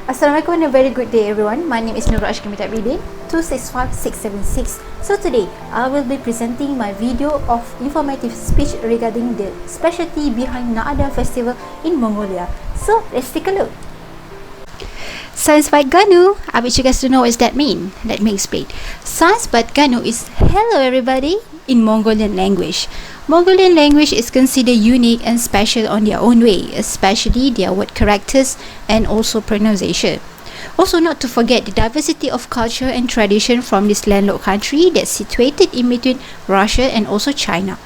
Assalamualaikum and a very good day everyone. My name is Nurul Ashkimita Ridin 265676. So today I will be presenting my video of informative speech regarding the specialty behind Naadam Festival in Mongolia. So let's take a look. Science by Ganu. I bet you guys don't know what does that mean. Let me explain. Science by Ganu is hello everybody in Mongolian language. Mongolian language is considered unique and special on their own way, especially their word characters and also pronunciation. Also, not to forget the diversity of culture and tradition from this landlocked country that's situated in between Russia and also China.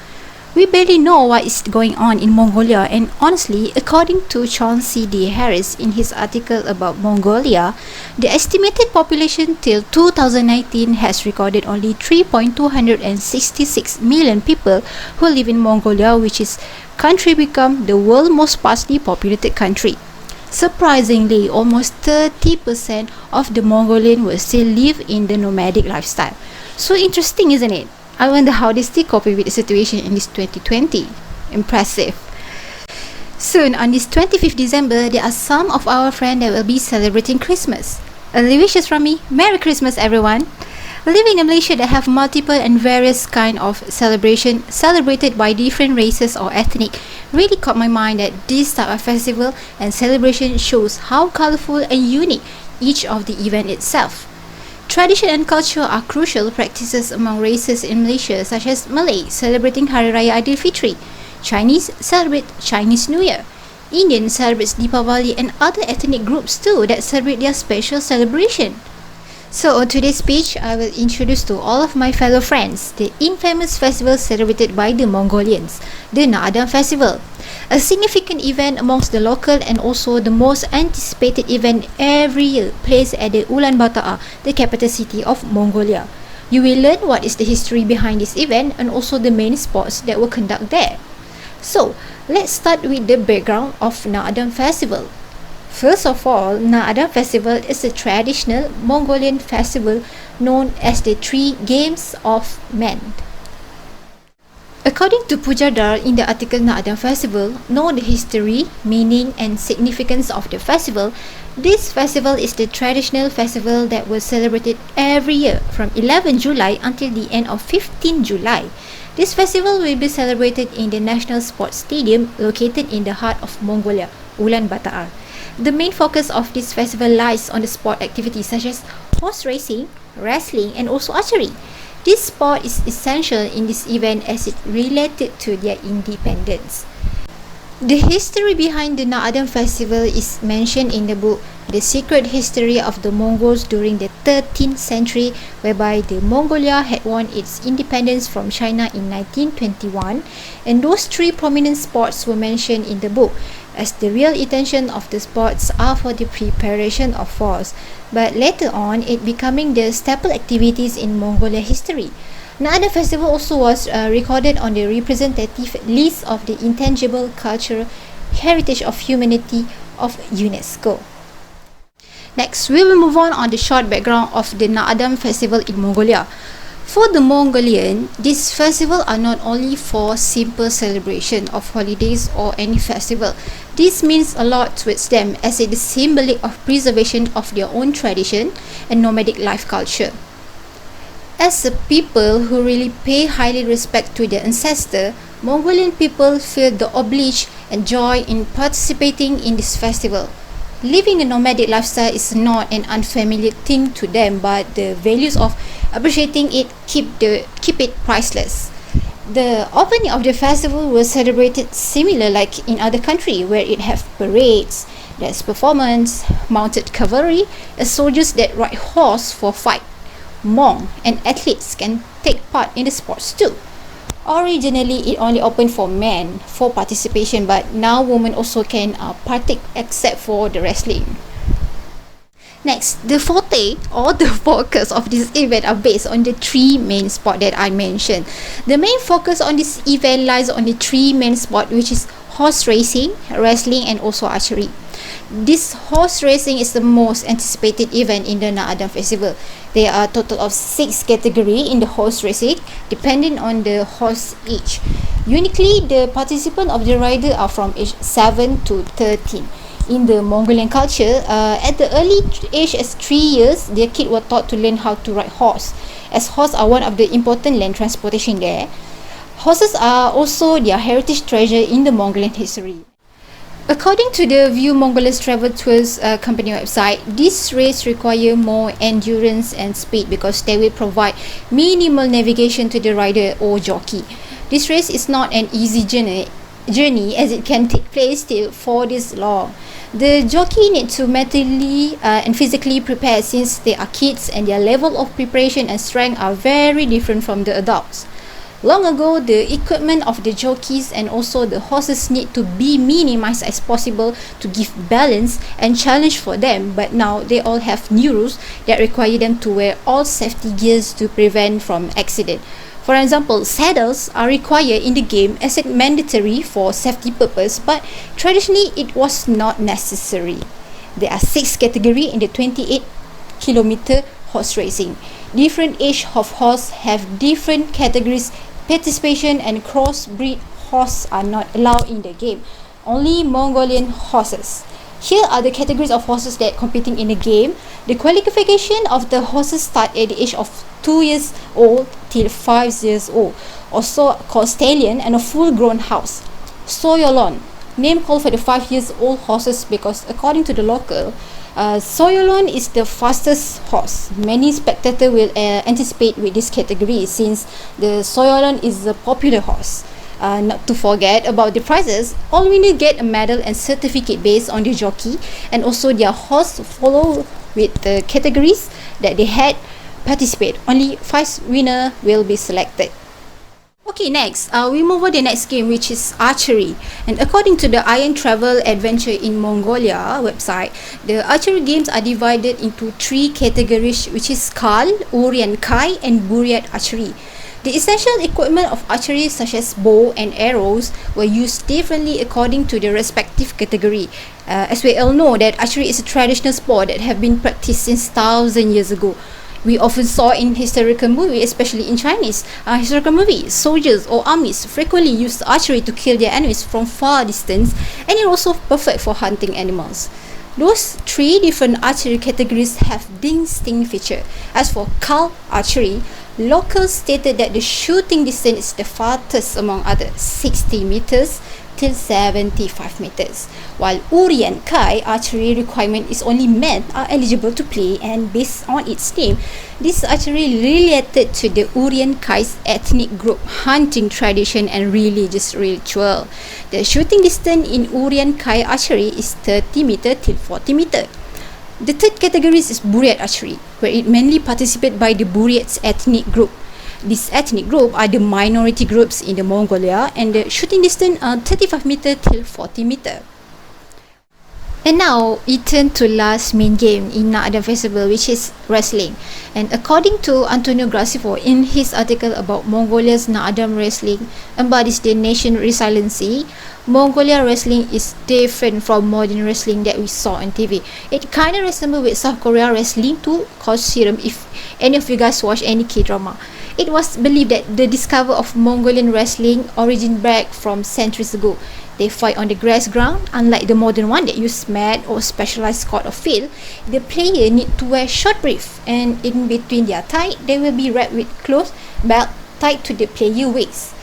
We barely know what is going on in Mongolia, and honestly, according to Chauncey D. Harris in his article about Mongolia, the estimated population till 2019 has recorded only 3.266 million people who live in Mongolia, which is country become the world's most sparsely populated country. Surprisingly, almost 30% of the Mongolian will still live in the nomadic lifestyle. So interesting, isn't it? I wonder how they still cope with the situation in this 2020. Impressive. Soon, on this 25th December, there are some of our friends that will be celebrating Christmas. Early wishes from me. Merry Christmas, everyone. Living in Malaysia that have multiple and various kind of celebration celebrated by different races or ethnic really caught my mind that this type of festival and celebration shows how colorful and unique each of the event itself. Tradition and culture are crucial practices among races in Malaysia, such as Malay celebrating Hari Raya Aidilfitri, Chinese celebrate Chinese New Year, Indian celebrates Deepavali, and other ethnic groups too that celebrate their special celebration. So on today's speech, I will introduce to all of my fellow friends the infamous festival celebrated by the Mongolians, the Naadam Festival. A significant event amongst the local and also the most anticipated event every year placed at the Ulaanbaatar, the capital city of Mongolia. You will learn what is the history behind this event and also the main sports that were conducted there. So, let's start with the background of Naadam Festival. First of all, Naadam Festival is a traditional Mongolian festival known as the Three Games of Men. According to Pujardar in the article Naadam Festival, know the history, meaning and significance of the festival. This festival is the traditional festival that was celebrated every year from 11 July until the end of 15 July. This festival will be celebrated in the National Sports Stadium located in the heart of Mongolia, Ulaanbaatar. The main focus of this festival lies on the sport activities such as horse racing, wrestling, and also archery. This sport is essential in this event as it related to their independence. The history behind the Naadam Festival is mentioned in the book The Secret History of the Mongols during the 13th century, whereby the Mongolia had won its independence from China in 1921, and those three prominent sports were mentioned in the book, as the real intention of the sports are for the preparation of wars, but later on it becoming the staple activities in Mongolia history. Naadam Festival also was recorded on the representative list of the intangible cultural heritage of humanity of UNESCO. Next, we will move on the short background of the Naadam Festival in Mongolia. For the Mongolian, these festivals are not only for simple celebration of holidays or any festival. This means a lot towards them as it is symbolic of preservation of their own tradition and nomadic life culture. As a people who really pay highly respect to their ancestor, Mongolian people feel the oblige and joy in participating in this festival. Living a nomadic lifestyle is not an unfamiliar thing to them, but the values of appreciating it keep it priceless. The opening of the festival was celebrated similar like in other countries where it have parades, there's performance, mounted cavalry, as soldiers that ride horse for fight. Monk and athletes can take part in the sports too. Originally, it only opened for men for participation, but now women also can partake except for the wrestling. Next, the forte or the focus of this event are based on the three main sports that I mentioned. The main focus on this event lies on the three main sports, which is horse racing, wrestling, and also archery. This horse racing is the most anticipated event in the Naadam Festival. There are a total of 6 categories in the horse racing, depending on the horse age. Uniquely, the participants of the rider are from age 7 to 13. in the Mongolian culture, at the early age as 3 years, their kid were taught to learn how to ride horse, as horse are one of the important land transportation there. Horses are also their heritage treasure in the Mongolian history. According to the View Mongolia's Travel Tours company website, this race require more endurance and speed because they will provide minimal navigation to the rider or jockey. This race is not an easy journey as it can take place till 4 days long. The jockey need to mentally and physically prepare since they are kids and their level of preparation and strength are very different from the adults. Long ago, the equipment of the jockeys and also the horses need to be minimized as possible to give balance and challenge for them, but now they all have new rules that require them to wear all safety gears to prevent from accident. For example, saddles are required in the game as a mandatory for safety purpose, but traditionally it was not necessary. There are 6 categories in the 28-kilometer horse racing. Different age of horse have different categories. Participation and crossbreed horse are not allowed in the game. Only Mongolian horses. Here are the categories of horses that are competing in the game. The qualification of the horses start at the age of 2 years old till 5 years old, also called stallion, and a full-grown horse. Soyolon, name called for the 5 years old horses because according to the local, Soyolon is the fastest horse. Many spectators will anticipate with this category since the Soyolon is a popular horse. Not to forget about the prizes, all winners get a medal and certificate based on the jockey and also their horse follow with the categories that they had participate. Only 5 winners will be selected. Okay, next, we move on to the next game, which is archery. And according to the Iron Travel Adventure in Mongolia website, the archery games are divided into 3 categories, which is Kal, Uryan Kai, and Buryat archery. The essential equipment of archery, such as bow and arrows, were used differently according to the respective category. As we all know, that archery is a traditional sport that have been practiced since 1,000 years ago. We often saw in historical movies, especially in Chinese historical movies, soldiers or armies frequently use archery to kill their enemies from far distance, and it also perfect for hunting animals. Those 3 different archery categories have distinct features. As for Kal archery, locals stated that the shooting distance is the farthest among others, 60 meters till 75 meters, while Uryan Kai archery requirement is only men are eligible to play, and based on its name, this archery related to the Uryan Kai's ethnic group hunting tradition and religious ritual. The shooting distance in Uryan Kai archery is 30 meter till 40 meter. The third category is Buryat archery, where it mainly participated by the Buryats ethnic group. This ethnic group are the minority groups in the Mongolia, and the shooting distance are 35 meter till 40 meter. And now it turned to last main game in Naadam Festival, which is wrestling. And according to Antonio Gracefo in his article about Mongolia's Naadam wrestling embodies the nation resiliency, Mongolia wrestling is different from modern wrestling that we saw on TV. It kind of resembles with South Korea wrestling too, called Serum, if any of you guys watch any K-drama. It was believed that the discovery of Mongolian wrestling originated back from centuries ago. They fight on the grass ground, unlike the modern one that use mat or specialized court of field. The player need to wear short brief, and in between their thigh, they will be wrapped with cloth belt tied to the player waist.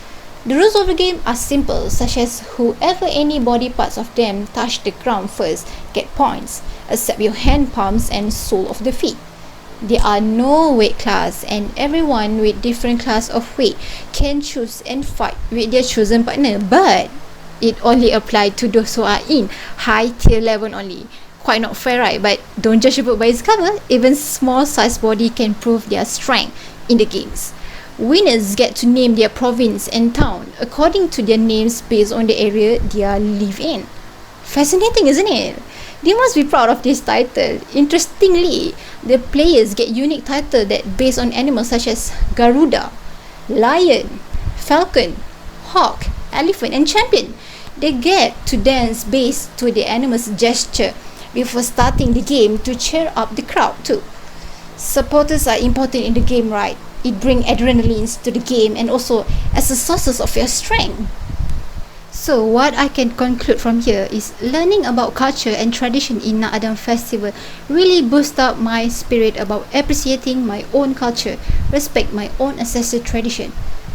The rules of the game are simple, such as whoever any body parts of them touch the ground first get points, except your hand palms and sole of the feet. There are no weight class, and everyone with different class of weight can choose and fight with their chosen partner, but it only applies to those who are in high tier level only. Quite not fair, right? But don't judge a book by its cover. Even small size body can prove their strength in the games. Winners get to name their province and town according to their names based on the area they live in. Fascinating, isn't it? They must be proud of this title. Interestingly, the players get unique title that based on animals such as Garuda, Lion, Falcon, Hawk, Elephant, and Champion. They get to dance based to the animal's gesture before starting the game to cheer up the crowd too. Supporters are important in the game, right? It brings adrenaline to the game and also as a source of your strength. So what I can conclude from here is learning about culture and tradition in Naadam Festival really boosts up my spirit about appreciating my own culture, respect my own ancestral tradition.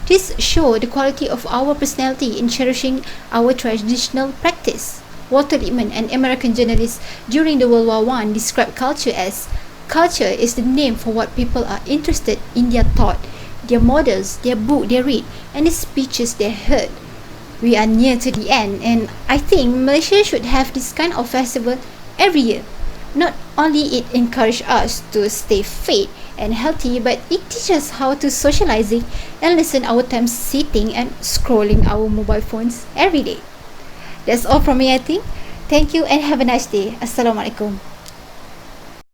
This shows the quality of our personality in cherishing our traditional practice. Walter Lippmann, an American journalist during the World War I, described culture as culture is the name for what people are interested in their thought, their models, their book they read, and the speeches they heard. We are near to the end, and I think Malaysia should have this kind of festival every year. Not only it encourages us to stay fit and healthy, but it teaches us how to socializing and listen our time sitting and scrolling our mobile phones every day. That's all from me, I think. Thank you and have a nice day. Assalamualaikum.